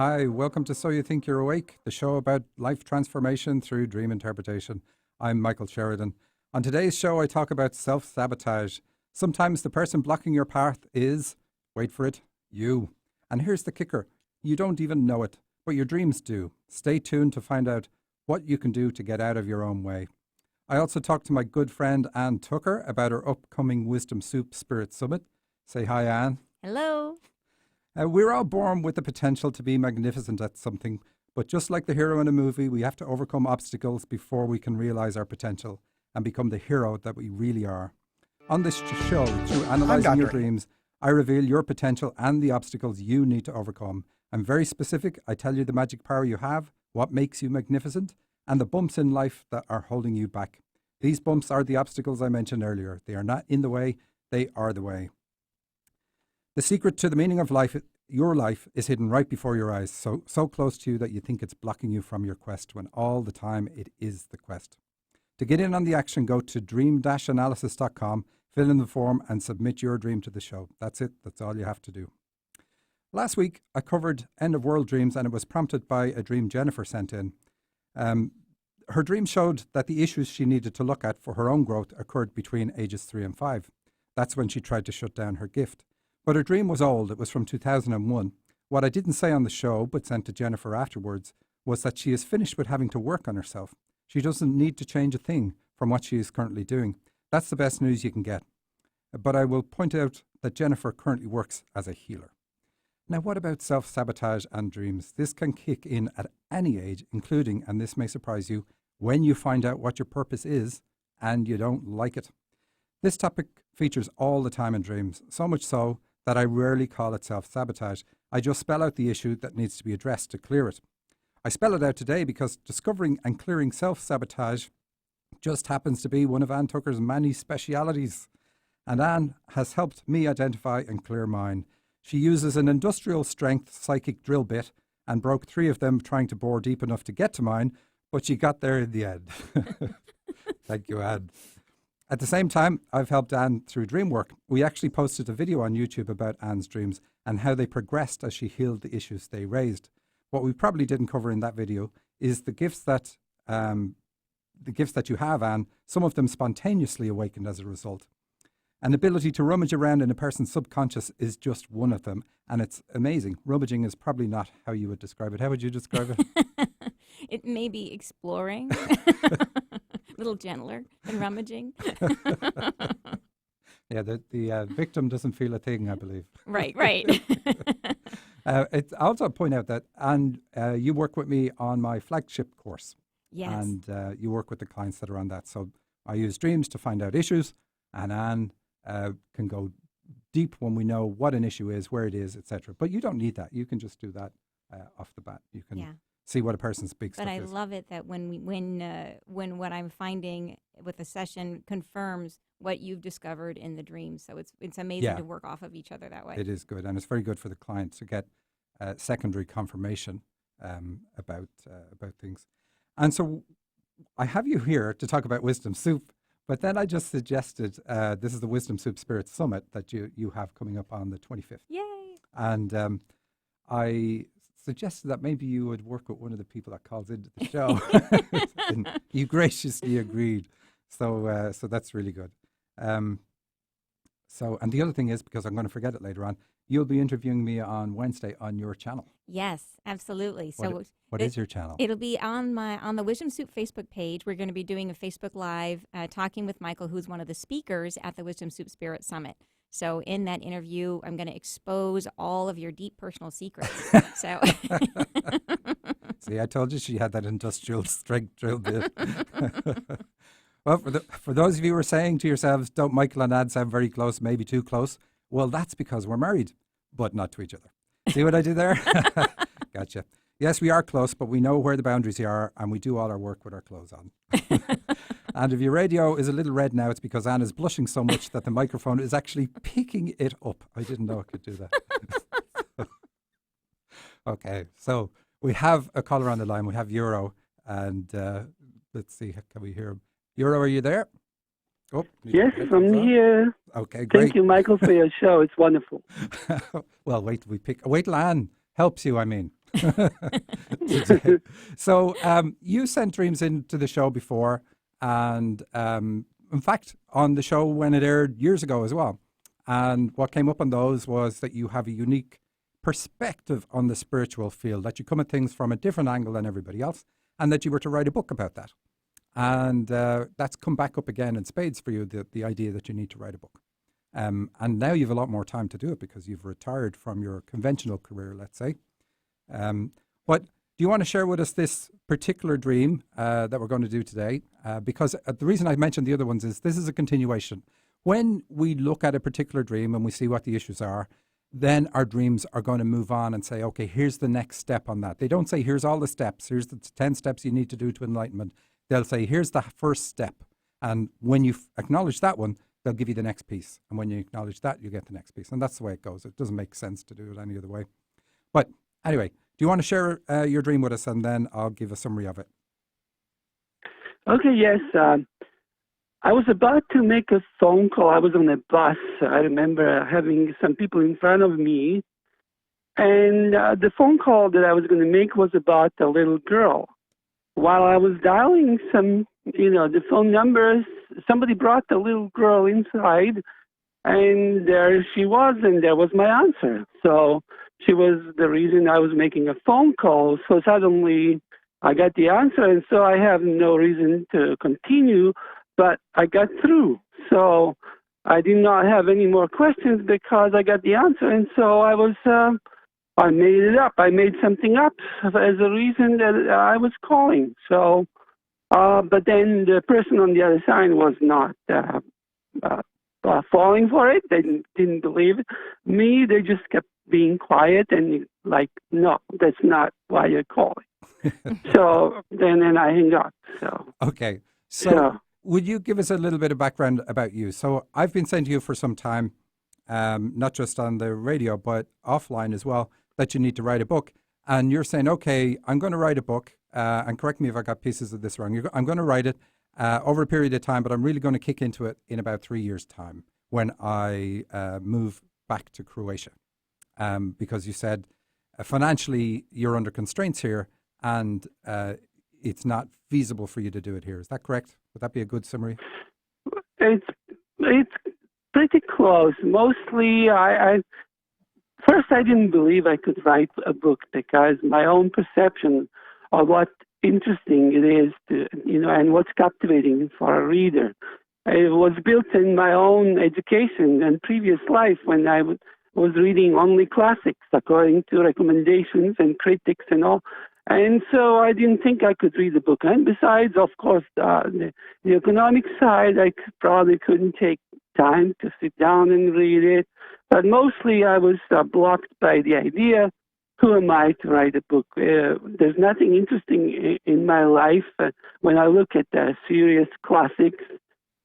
Hi, welcome to So You Think You're Awake, the show about life transformation through dream interpretation. I'm Michael Sheridan. On today's show, I talk about self-sabotage. Sometimes the person blocking your path is, wait for it, you. And here's the kicker. You don't even know it, but your dreams do. Stay tuned to find out what you can do to get out of your own way. I also talked to my good friend Anne Tucker about her upcoming Wisdom Soup Spirit Summit. Say hi, Anne. Hello. We're all born with the potential to be magnificent at something, but just like the hero in a movie, we have to overcome obstacles before we can realize our potential and become the hero that we really are. On this show, through analyzing your dreams, I reveal your potential and the obstacles you need to overcome. I'm very specific. I tell you the magic power you have, what makes you magnificent, and the bumps in life that are holding you back. These bumps are the obstacles I mentioned earlier. They are not in the way, they are the way. The secret to the meaning of life, your life, is hidden right before your eyes, so close to you that you think it's blocking you from your quest, when all the time it is the quest. To get in on the action, go to dream-analysis.com, fill in the form and submit your dream to the show. That's it. That's all you have to do. Last week, I covered end-of-world dreams, and it was prompted by a dream Jennifer sent in. Her dream showed that the issues she needed to look at for her own growth occurred between ages 3 and 5. That's when she tried to shut down her gift. But her dream was old. It was from 2001. What I didn't say on the show, but sent to Jennifer afterwards, was that she is finished with having to work on herself. She doesn't need to change a thing from what she is currently doing. That's the best news you can get. But I will point out that Jennifer currently works as a healer. Now, what about self-sabotage and dreams? This can kick in at any age, including, and this may surprise you, when you find out what your purpose is and you don't like it. This topic features all the time in dreams, so much so that I rarely call it self-sabotage. I just spell out the issue that needs to be addressed to clear it. I spell it out today because discovering and clearing self-sabotage just happens to be one of Anne Tucker's many specialities. And Anne has helped me identify and clear mine. She uses an industrial strength psychic drill bit and broke 3 of them trying to bore deep enough to get to mine, but she got there in the end. Thank you, Anne. At the same time, I've helped Anne through dream work. We actually posted a video on YouTube about Anne's dreams and how they progressed as she healed the issues they raised. What we probably didn't cover in that video is the gifts that you have, Anne. Some of them spontaneously awakened as a result. An ability to rummage around in a person's subconscious is just one of them, and it's amazing. Rummaging is probably not how you would describe it. How would you describe it? It may be exploring. A little gentler than rummaging. Yeah, the victim doesn't feel a thing, I believe. Right. I also point out that, Anne, you work with me on my flagship course. Yes. And you work with the clients that are on that. So I use dreams to find out issues, and Anne can go deep when we know what an issue is, where it is, etc. But you don't need that. You can just do that off the bat. You can see what a person's big stuff is. But I love it that when what I'm finding with the session confirms what you've discovered in the dream. So it's amazing to work off of each other that way. It is good, and it's very good for the client to get secondary confirmation about things. And so I have you here to talk about Wisdom Soup, but then I just suggested this is the Wisdom Soup Spirit Summit that you have coming up on the 25th. Yay! And I suggested that maybe you would work with one of the people that calls into the show. And you graciously agreed. So that's really good. And the other thing is, because I'm going to forget it later on, you'll be interviewing me on Wednesday on your channel. Yes, absolutely. What is your channel? It'll be on the Wisdom Soup Facebook page. We're going to be doing a Facebook Live talking with Michael, who's one of the speakers at the Wisdom Soup Spirit Summit. So in that interview, I'm going to expose all of your deep personal secrets. So See, I told you she had that industrial strength drill bit. Well, for those of you who are saying to yourselves, don't Michael and Anne sound very close, maybe too close? Well, that's because we're married, but not to each other. See what I did there? Gotcha. Yes, we are close, but we know where the boundaries are, and we do all our work with our clothes on. And if your radio is a little red now, it's because Anne is blushing so much that the microphone is actually picking it up. I didn't know it could do that. Okay, so we have a caller on the line. We have Euro, and let's see, can we hear him? Euro, are you there? Oh, yes, I'm here. Okay, great. Thank you, Michael, for your show. It's wonderful. Well, wait till Anne helps you, I mean. today. So you sent dreams into the show before, and in fact, on the show when it aired years ago as well. And what came up on those was that you have a unique perspective on the spiritual field, that you come at things from a different angle than everybody else, and that you were to write a book about that. And that's come back up again in spades for you, the idea that you need to write a book. And now you have a lot more time to do it because you've retired from your conventional career, let's say. But do you want to share with us this particular dream that we're going to do today? Because the reason I mentioned the other ones is this is a continuation. When we look at a particular dream and we see what the issues are, then our dreams are going to move on and say, okay, here's the next step on that. They don't say, here's all the steps. Here's the 10 steps you need to do to enlightenment. They'll say, here's the first step. And when you acknowledge that one, they'll give you the next piece. And when you acknowledge that, you get the next piece. And that's the way it goes. It doesn't make sense to do it any other way. But anyway, do you want to share your dream with us, and then I'll give a summary of it? Okay, yes. I was about to make a phone call. I was on a bus. I remember having some people in front of me. And the phone call that I was going to make was about a little girl. While I was dialing the phone numbers, somebody brought the little girl inside, and there she was, and there was my answer. So she was the reason I was making a phone call. So suddenly I got the answer, and so I have no reason to continue, but I got through. So I did not have any more questions because I got the answer, and so I made it up. I made something up as a reason that I was calling. So, but then the person on the other side was not falling for it. They didn't believe me. They just kept being quiet and like, no, that's not why you're calling. So then I hang up. So okay. So would you give us a little bit of background about you? So I've been saying to you for some time, not just on the radio, but offline as well, that you need to write a book. And you're saying, okay, I'm going to write a book, and correct me if I got pieces of this wrong. I'm going to write it over a period of time, but I'm really going to kick into it in about 3 years' time when I move back to Croatia. Because you said financially you're under constraints here, and it's not feasible for you to do it here. Is that correct? Would that be a good summary? It's pretty close. Mostly, first I didn't believe I could write a book because my own perception of what interesting it is to, and what's captivating for a reader. It was built in my own education and previous life when I was reading only classics according to recommendations and critics and all. And so I didn't think I could read the book. And besides, of course, the economic side, I probably couldn't take time to sit down and read it. But mostly I was blocked by the idea, who am I to write a book? There's nothing interesting in my life. When I look at the serious classics,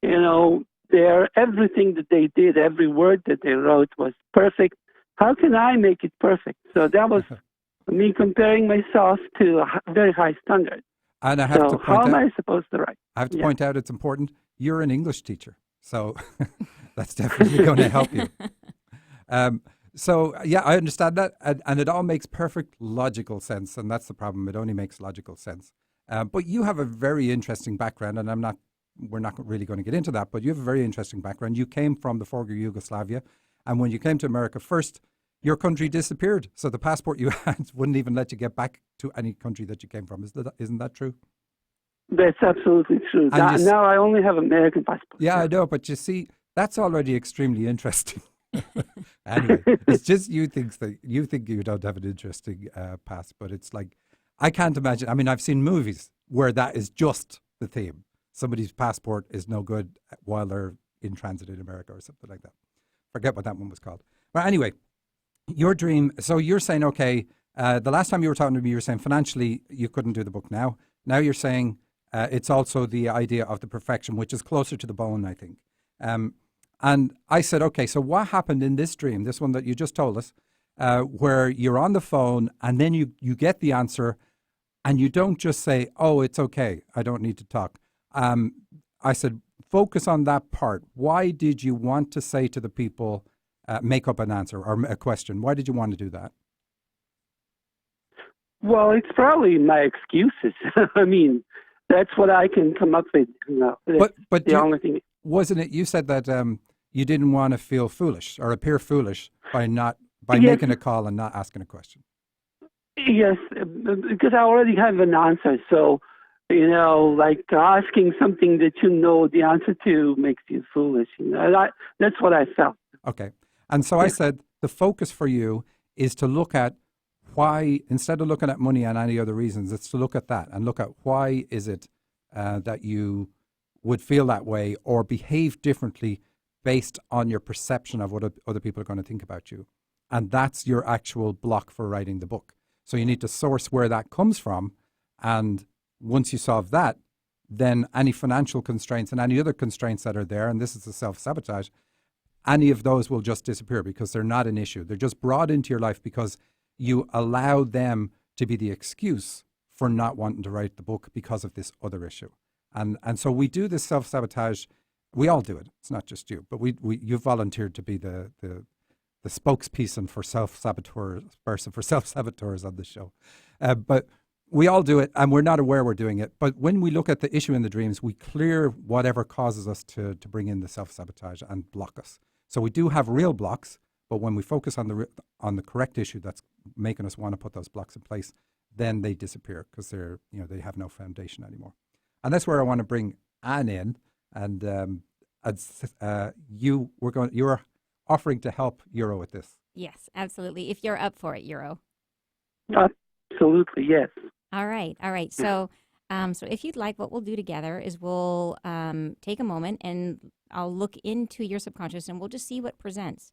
everything that they did, every word that they wrote was perfect. How can I make it perfect? So that was me comparing myself to a very high standard. And I have to point out, how am I supposed to write? I have to point out it's important. You're an English teacher, so that's definitely going to help you. So, yeah, I understand that. And it all makes perfect logical sense. And that's the problem. It only makes logical sense. But you have a very interesting background, and we're not really going to get into that, but you have a very interesting background. You came from the former Yugoslavia. And when you came to America first, your country disappeared. So the passport you had wouldn't even let you get back to any country that you came from. Isn't that true? That's absolutely true. Now I only have American passport. Yeah, I know. But you see, that's already extremely interesting. Anyway, it's just you think you don't have an interesting past, but it's like, I can't imagine. I mean, I've seen movies where that is just the theme. Somebody's passport is no good while they're in transit in America or something like that. Forget what that one was called. But anyway, your dream. So you're saying, okay, the last time you were talking to me, you were saying financially you couldn't do the book now. Now you're saying it's also the idea of the perfection, which is closer to the bone, I think. And I said, okay, so what happened in this dream, this one that you just told us, where you're on the phone and then you get the answer and you don't just say, oh, it's okay, I don't need to talk. I said, focus on that part. Why did you want to say to the people, make up an answer or a question? Why did you want to do that? Well, it's probably my excuses. I mean, that's what I can come up with. That's But the only thing. wasn't it? You said that you didn't want to feel foolish or appear foolish by Yes, making a call and not asking a question. yes, because I already have an answer. So, like asking something that you know the answer to makes you foolish. That's what I felt. Okay. And so I Yeah. said the focus for you is to look at why, instead of looking at money and any other reasons, it's to look at that and look at why is it that you would feel that way or behave differently based on your perception of what other people are going to think about you. And that's your actual block for writing the book. So you need to source where that comes from. And once you solve that, then any financial constraints and any other constraints that are there, and this is the self-sabotage, any of those will just disappear because they're not an issue. They're just brought into your life because you allow them to be the excuse for not wanting to write the book because of this other issue. And so we do this self-sabotage. We all do it. It's not just you, but you volunteered to be the spokesperson for self-saboteurs on the show. But we all do it, and we're not aware we're doing it. But when we look at the issue in the dreams, we clear whatever causes us to bring in the self-sabotage and block us. So we do have real blocks, but when we focus on the correct issue that's making us want to put those blocks in place, then they disappear because they have no foundation anymore. And that's where I want to bring Anne in, and you were offering to help Euro with this. Yes, absolutely. If you're up for it, Euro. Absolutely, yes. All right. So, so if you'd like, what we'll do together is we'll take a moment and I'll look into your subconscious and we'll just see what presents.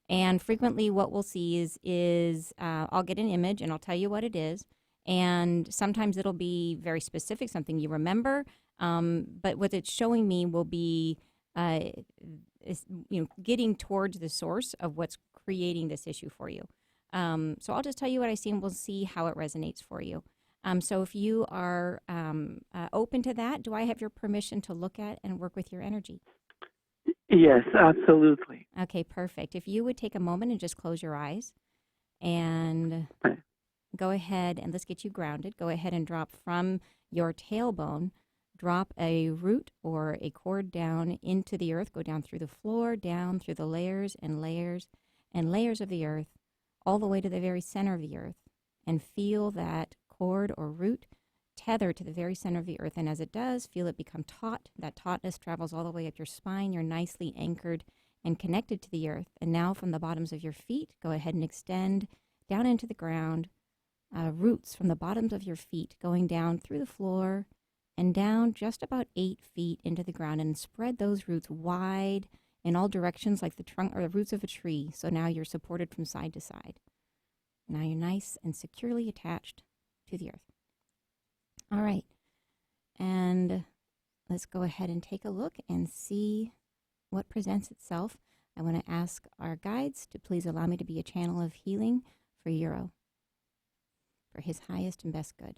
And frequently, what we'll see is I'll get an image and I'll tell you what it is. And sometimes it'll be very specific, something you remember. But what it's showing me will be, getting towards the source of what's creating this issue for you. So I'll just tell you what I see and we'll see how it resonates for you. So if you are open to that, do I have your permission to look at and work with your energy? Yes, absolutely. Okay, perfect. If you would take a moment and just close your eyes and go ahead and let's get you grounded. Go ahead and drop from your tailbone, drop a root or a cord down into the earth. Go down through the floor, down through the layers and layers and layers of the earth, all the way to the very center of the earth, and feel that cord or root tether to the very center of the earth. And as it does, feel it become taut. That tautness travels all the way up your spine. You're nicely anchored and connected to the earth. And now from the bottoms of your feet, go ahead and extend down into the ground. Roots from the bottoms of your feet going down through the floor and down just about 8 feet into the ground, and spread those roots wide in all directions like the trunk or the roots of a tree. So now you're supported from side to side. Now you're nice and securely attached to the earth. All right. And let's go ahead and take a look and see what presents itself. I want to ask our guides to please allow me to be a channel of healing for Euro, for his highest and best good.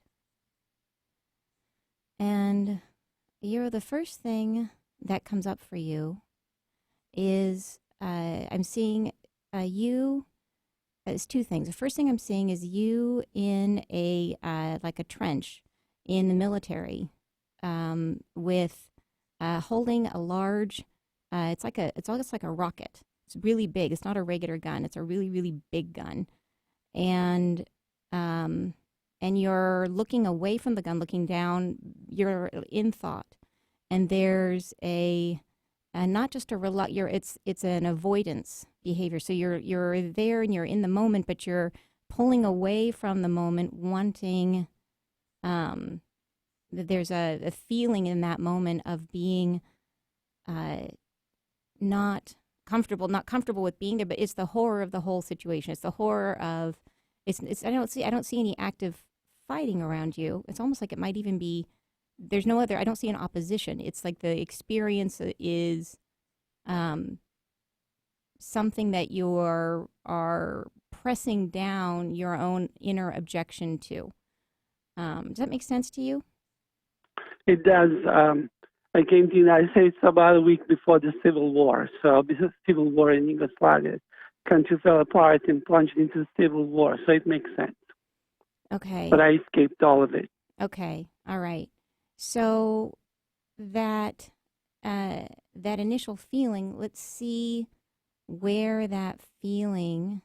And Euro, the first thing that comes up for you is I'm seeing you. It's two things. The first thing I'm seeing is you in a like a trench in the military, with holding a large. It's almost like a rocket. It's really big. It's not a regular gun. It's a really, really big gun, and you're looking away from the gun, looking down. You're in thought, and there's not just it's an avoidance behavior. So you're there and you're in the moment, but you're pulling away from the moment, wanting. There's a feeling in that moment of being not comfortable with being there, but it's the horror of the whole situation. It's the horror of I don't see any active fighting around you. It's almost like it might even be. There's no other. I don't see an opposition. It's like the experience is something that you are pressing down your own inner objection to. Does that make sense to you? It does. I came to the United States about a week before the Civil War. So this is Civil War in Yugoslavia. Country fell apart and plunged into the Civil War. So it makes sense. Okay. but I escaped all of it. Okay. All right. So that that initial feeling, let's see where that feeling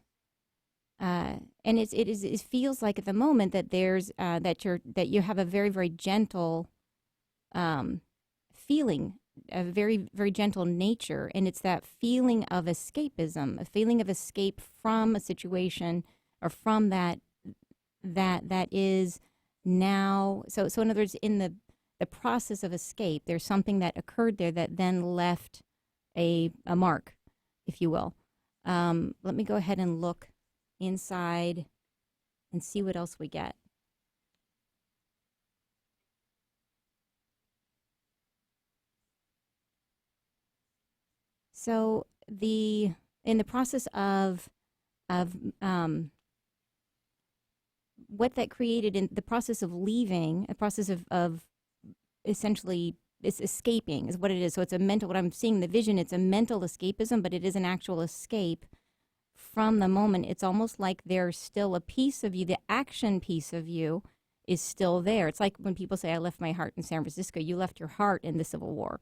and it feels like at the moment that there's that you have a very, very gentle feeling, a very, very gentle nature, and it's that feeling of escapism, a feeling of escape from a situation or from that is now. So in other words, in the process of escape, there's something that occurred there that then left a mark, if you will. Let me go ahead and look inside and see what else we get. So in the process of what that created in the process of leaving, a process of essentially it's escaping is what it is. So it's a mental, what I'm seeing in the vision, it's a mental escapism, but it is an actual escape from the moment. It's almost like there's still a piece of you, the action piece of you is still there. It's like when people say, I left my heart in San Francisco, you left your heart in the Civil War.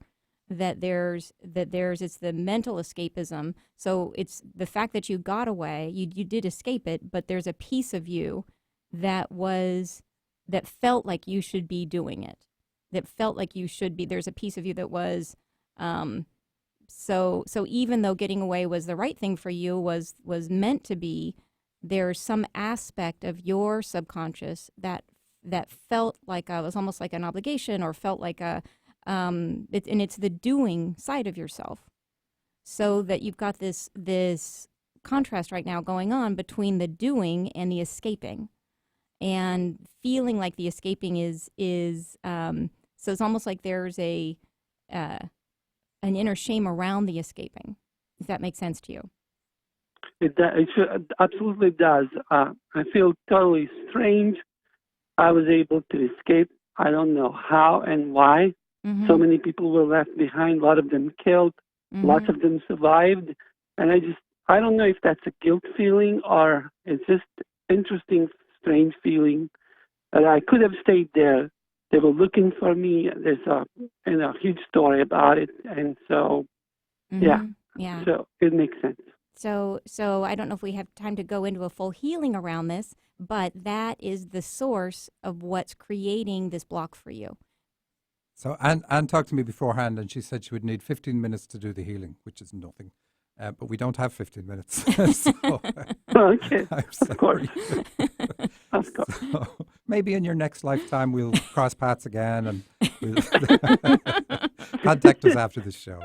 It's the mental escapism. So it's the fact that you got away, you did escape it, but there's a piece of you that felt like you should be doing it. That felt like you should be. There's a piece of you that was, so even though getting away was the right thing for you, was meant to be, there's some aspect of your subconscious that felt like it was almost like an obligation, or felt like and it's the doing side of yourself. So that you've got this contrast right now going on between the doing and the escaping, and feeling like the escaping is so it's almost like there's an inner shame around the escaping. Does that make sense to you? It absolutely does. I feel totally strange. I was able to escape. I don't know how and why. Mm-hmm. So many people were left behind. A lot of them killed. Mm-hmm. Lots of them survived. And I don't know if that's a guilt feeling or it's just interesting, strange feeling that I could have stayed there. They were looking for me. There's a huge story about it. And so, Mm-hmm. Yeah. So it makes sense. So I don't know if we have time to go into a full healing around this, but that is the source of what's creating this block for you. So Anne talked to me beforehand, and she said she would need 15 minutes to do the healing, which is nothing. But we don't have 15 minutes. So, okay, of course. Of course. So maybe in your next lifetime we'll cross paths again, and we'll contact us after the show.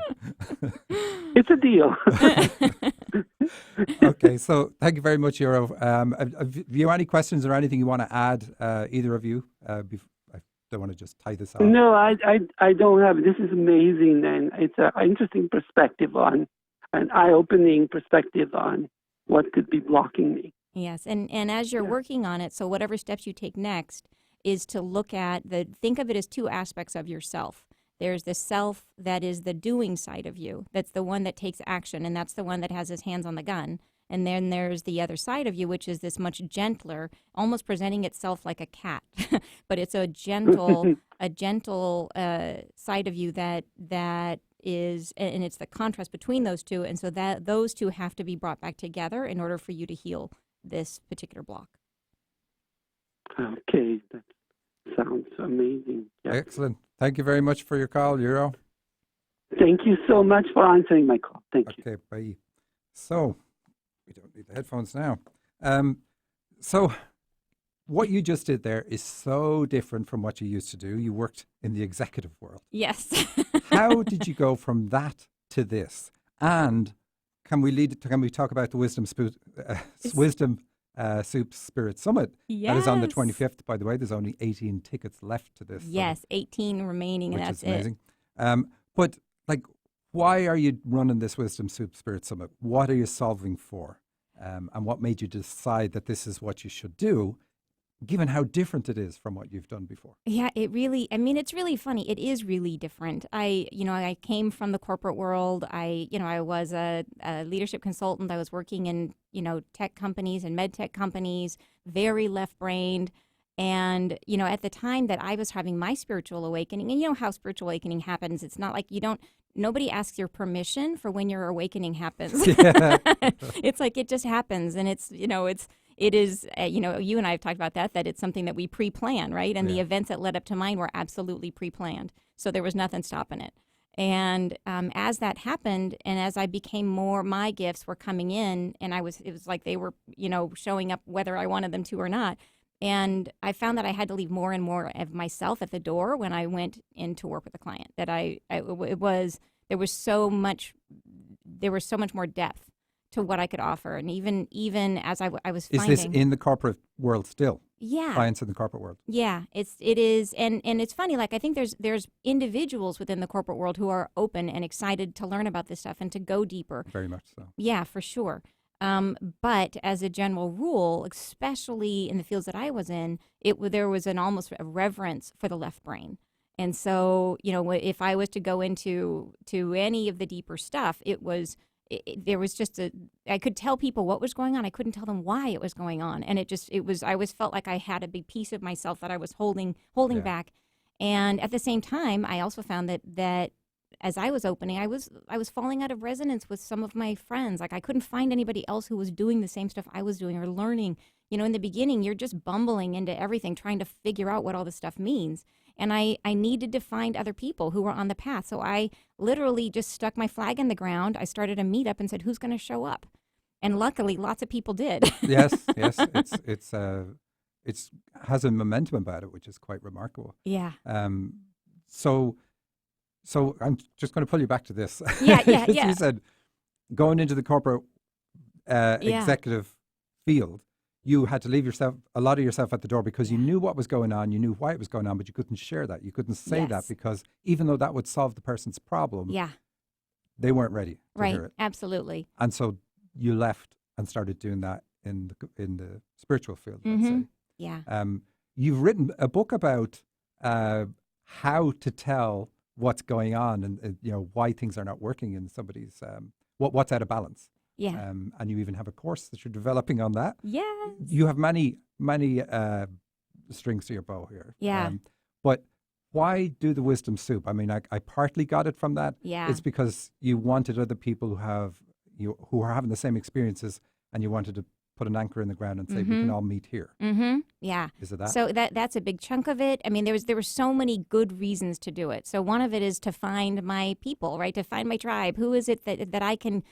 It's a deal. Okay, so thank you very much, Euro. Have you any questions or anything you want to add, either of you? I don't want to just tie this off. No, I don't have. This is amazing, and it's an interesting perspective on, an eye-opening perspective on what could be blocking me. Yes, and as you're working on it, so whatever steps you take next is to look at think of it as two aspects of yourself. There's the self that is the doing side of you. That's the one that takes action, and that's the one that has his hands on the gun. And then there's the other side of you, which is this much gentler, almost presenting itself like a cat, but it's a gentle side of you that is, and it's the contrast between those two. And so that those two have to be brought back together in order for you to heal this particular block. Okay, that sounds amazing. Yeah. Excellent. Thank you very much for your call, Euro. Thank you so much for answering my call. Thank you. Okay, bye. So, we don't need the headphones now. So, what you just did there is so different from what you used to do. You worked in the executive world. Yes. How did you go from that to this? And can we talk about the Wisdom Soup Spirit Summit? Yes. That is on the 25th, by the way. There's only 18 tickets left to this. Yes, 18 remaining, and which that's is amazing. But, why are you running this Wisdom Soup Spirit Summit? What are you solving for? And what made you decide that this is what you should do, given how different it is from what you've done before? Yeah, it's really funny. It is really different. I came from the corporate world. I was a leadership consultant. I was working in, tech companies and med tech companies, very left-brained. And, at the time that I was having my spiritual awakening, and you know how spiritual awakening happens, it's not like nobody asks your permission for when your awakening happens. Yeah. It's like it just happens. And it is, you and I have talked about that it's something that we pre-plan, right? And the events that led up to mine were absolutely pre-planned. So there was nothing stopping it. And as that happened, and as I became more, my gifts were coming in, and it was like they were, showing up whether I wanted them to or not. And I found that I had to leave more and more of myself at the door when I went in to work with a client. That there was so much more depth to what I could offer, and even as I was finding. Is this in the corporate world still? Yeah. Clients in the corporate world. Yeah, it is, and it's funny. Like I think there's individuals within the corporate world who are open and excited to learn about this stuff and to go deeper. Very much so. Yeah, for sure. But as a general rule, especially in the fields that I was in, there was almost a reverence for the left brain. And so, if I was to go into any of the deeper stuff, there was just I could tell people what was going on. I couldn't tell them why it was going on. And I always felt like I had a big piece of myself that I was holding back. And at the same time, I also found that as I was opening, I was falling out of resonance with some of my friends. Like I couldn't find anybody else who was doing the same stuff I was doing or learning. In the beginning, you're just bumbling into everything, trying to figure out what all this stuff means. And I needed to find other people who were on the path. So I literally just stuck my flag in the ground. I started a meetup and said, who's going to show up? And luckily, lots of people did. Yes. It's has a momentum about it, which is quite remarkable. Yeah. So I'm just going to pull you back to this. Yeah. You said going into the corporate executive field, you had to leave a lot of yourself at the door because you knew what was going on, you knew why it was going on, but you couldn't share that. You couldn't say that because even though that would solve the person's problem, they weren't ready to hear it. Absolutely. And so you left and started doing that in the spiritual field, let's say. Yeah. You've written a book about how to tell what's going on and why things are not working in somebody's what's out of balance. Yeah. And you even have a course that you're developing on that. Yes. You have many strings to your bow here. Yeah. But why do the wisdom soup? I mean, I partly got it from that. Yeah. It's because you wanted other people who are having the same experiences, and you wanted to put an anchor in the ground and say we can all meet here. Yeah. Is it that? So that's a big chunk of it. I mean, there were so many good reasons to do it. So one of it is to find my people, right? To find my tribe. Who is it that I can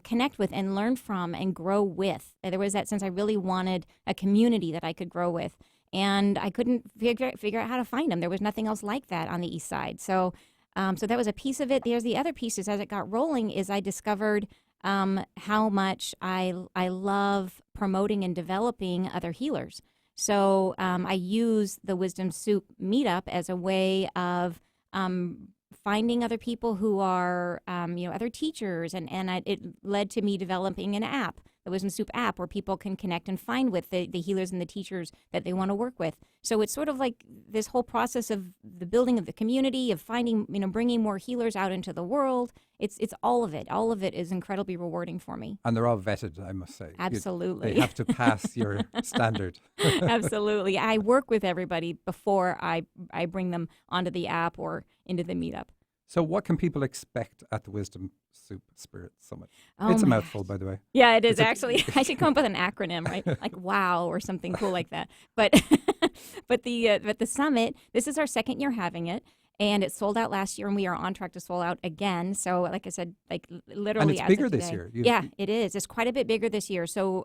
connect with and learn from and grow with? There was that sense I really wanted a community that I could grow with. And I couldn't figure out how to find them. There was nothing else like that on the East Side. So that was a piece of it. There's the other pieces as it got rolling is I discovered how much I love promoting and developing other healers. So I use the Wisdom Soup meetup as a way of finding other people who are, other teachers. And it led to me developing an app, the Wisdom Soup app, where people can connect and find with the healers and the teachers that they want to work with. So it's sort of like this whole process of the building of the community, of finding, bringing more healers out into the world. It's all of it. All of it is incredibly rewarding for me. And they're all vetted, I must say. Absolutely. They have to pass your standard. Absolutely. I work with everybody before I bring them onto the app or into the meetup. So what can people expect at the Wisdom Soup Spirit Summit? Oh, it's a mouthful, by the way. Yeah, it is actually. I should come up with an acronym, right? Like WOW or something cool like that. But the summit, this is our second year having it. And it sold out last year, and we are on track to sold out again. So, like I said, literally, and it's as bigger of today, this year. Yeah, it is. It's quite a bit bigger this year. So,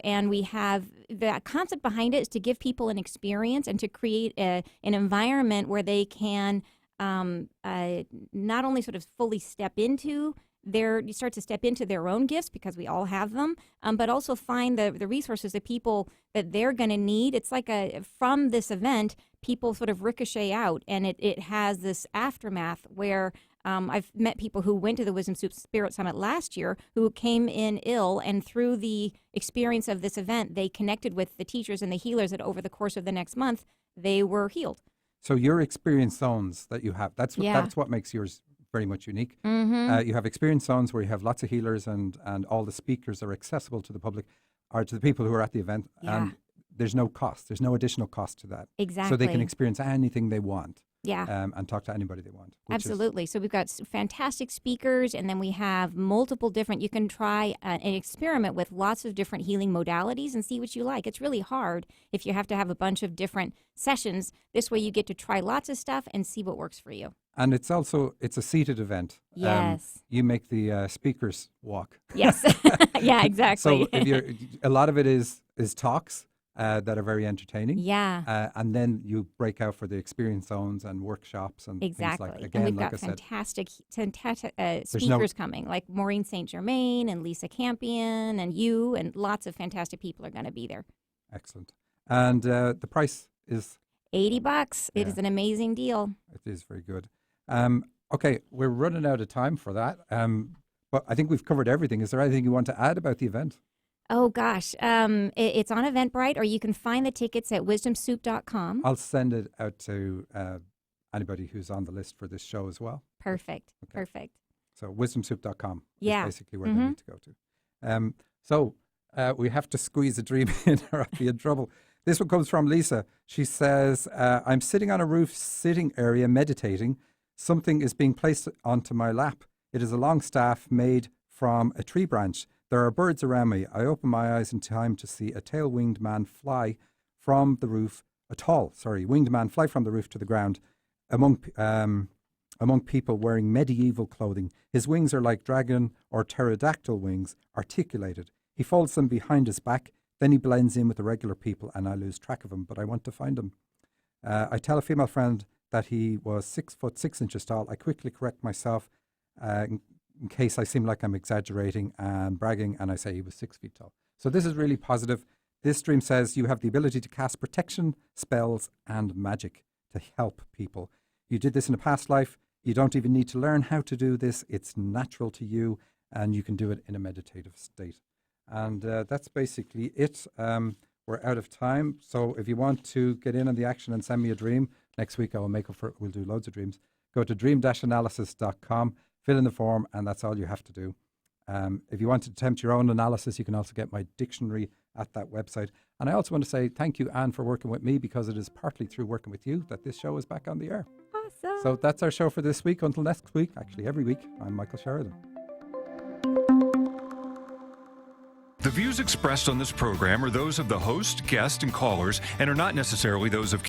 and we have the concept behind it is to give people an experience and to create an environment where they can not only sort of fully step into you start to step into their own gifts because we all have them, but also find the resources, the people that they're going to need. It's like from this event, people sort of ricochet out, and it has this aftermath where I've met people who went to the Wisdom Soup Spirit Summit last year who came in ill, and through the experience of this event, they connected with the teachers and the healers that over the course of the next month, they were healed. So your experience zones that you have, that's what makes yours very much unique. You have experience zones where you have lots of healers and all the speakers are accessible to the public or to the people who are at the event. Yeah. And there's no cost. There's no additional cost to that. Exactly. So they can experience anything they want. Yeah. And talk to anybody they want. Absolutely. So we've got fantastic speakers, and then we have multiple different, you can try an experiment with lots of different healing modalities and see what you like. It's really hard if you have to have a bunch of different sessions. This way you get to try lots of stuff and see what works for you. And it's a seated event. Yes. You make the speakers walk. Yes. Yeah, exactly. So a lot of it is talks that are very entertaining. Yeah. And then you break out for the experience zones and workshops and Exactly. things like, and we've like got I said, fantastic speakers coming, like Maureen St. Germain and Lisa Campion and you, and lots of fantastic people are going to be there. Excellent. And the price is $80. It Yeah. is an amazing deal. It is very good. Okay, we're running out of time for that. But I think we've covered everything. Is there anything you want to add about the event? Oh, gosh. It's on Eventbrite, or you can find the tickets at wisdomsoup.com. I'll send it out to anybody who's on the list for this show as well. Perfect. Okay. Perfect. So wisdomsoup.com Yeah. is basically where they need to go to. So we have to squeeze a dream in or I'll be in trouble. This one comes from Lisa. She says, I'm sitting on a roof sitting area meditating. Something is being placed onto my lap. It is a long staff made from a tree branch. There are birds around me. I open my eyes in time to see a tail-winged man fly from the roof, winged man fly from the roof to the ground among people wearing medieval clothing. His wings are like dragon or pterodactyl wings, articulated. He folds them behind his back, then he blends in with the regular people and I lose track of him, but I want to find him. I tell a female friend that he was 6'6" tall. I quickly correct myself in case I seem like I'm exaggerating and bragging, and I say he was 6 feet tall. So this is really positive. This dream says you have the ability to cast protection, spells, and magic to help people. You did this in a past life. You don't even need to learn how to do this. It's natural to you, and you can do it in a meditative state. And that's basically it. We're out of time. So if you want to get in on the action and send me a dream, next week I will make up for it. We'll do loads of dreams. Go to dream-analysis.com. Fill in the form, and that's all you have to do. If you want to attempt your own analysis, you can also get my dictionary at that website. And I also want to say thank you, Anne, for working with me, because it is partly through working with you that this show is back on the air. Awesome. So that's our show for this week. Until next week, actually every week, I'm Michael Sheridan. The views expressed on this program are those of the host, guest, and callers, and are not necessarily those of